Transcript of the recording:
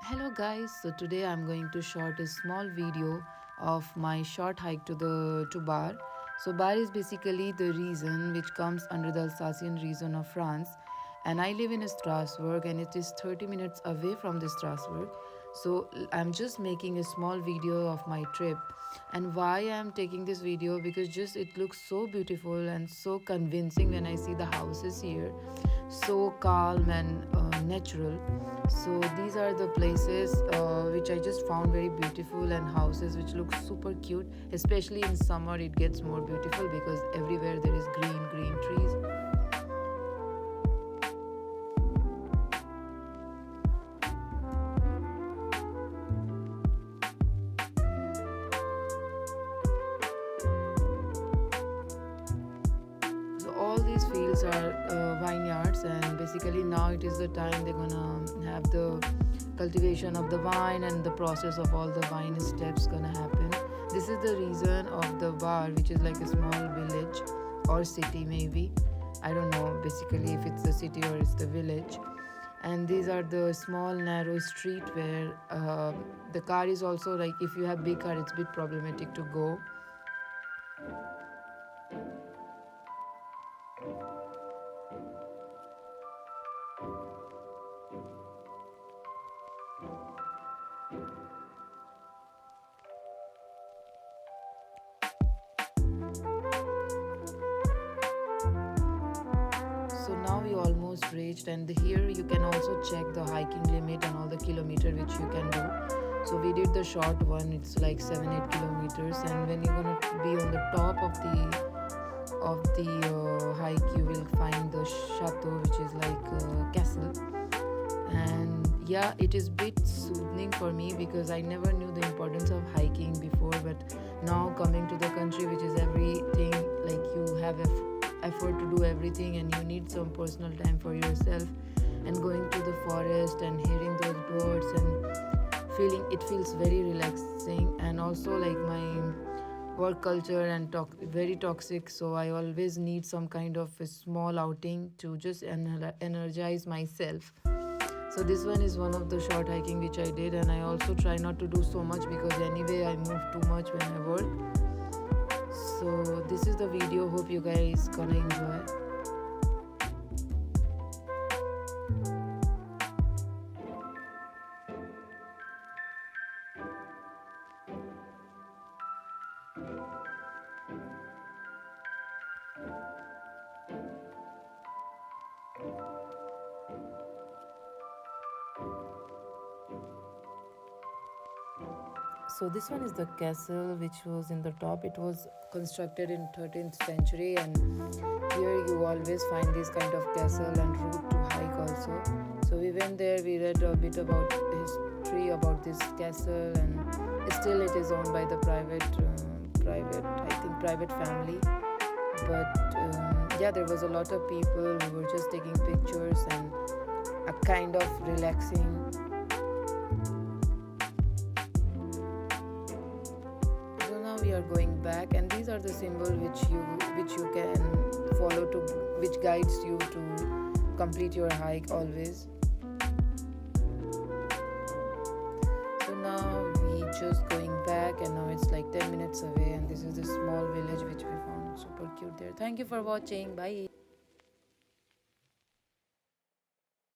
Hello guys, so today I'm going to short a small video of my short hike to Bar. So Bar is basically the region which comes under the Alsatian region of France, and I live in Strasbourg and it is 30 minutes away from the Strasbourg. So I'm just making a small video of my trip. And why I'm taking this video, because just it looks so beautiful and so convincing when I see the houses here, so calm and natural. So these are the places which I just found very beautiful, and houses which look super cute. Especially in summer, it gets more beautiful because everywhere there is green trees. So all these fields are vineyards, and basically now it is the time they're gonna have the cultivation of the vine, and the process of all the vine steps gonna happen. This is the reason of the Bar, which is like a small village or city maybe. I don't know basically if it's the city or it's the village. And these are the small narrow street where the car is also, like, if you have big car it's a bit problematic to go. So now we almost reached, and here you can also check the hiking limit and all the kilometer which you can do. So we did the short one, it's like 7-8 kilometers, and when you're gonna be on the top of the hike, you will find the chateau, which is like a castle. And yeah, it is bit soothing for me because I never knew the importance of hiking before, but now coming to the country which is everything, like you have effort to do everything and you need some personal time for yourself, and going to the forest and hearing those birds and feeling it feels very relaxing. And also, like, my work culture and very toxic, so I always need some kind of a small outing to just energize myself. So this one is one of the short hiking which I did, and I also try not to do so much because anyway I move too much when I work. So this is the video, hope you guys gonna enjoy. So this one is the castle which was in the top. It was constructed in 13th century, and here you always find this kind of castle and route to hike also. So we went there, we read a bit about the history about this castle, and still it is owned by the private family. But yeah, there was a lot of people who were just taking pictures and a kind of relaxing. So now we are going back, and these are the symbols which you can follow, to which guides you to complete your hike always. So now we just going back, and now it's like 10 minutes away, and this is the small village which we found super cute there. Thank you for watching. Bye.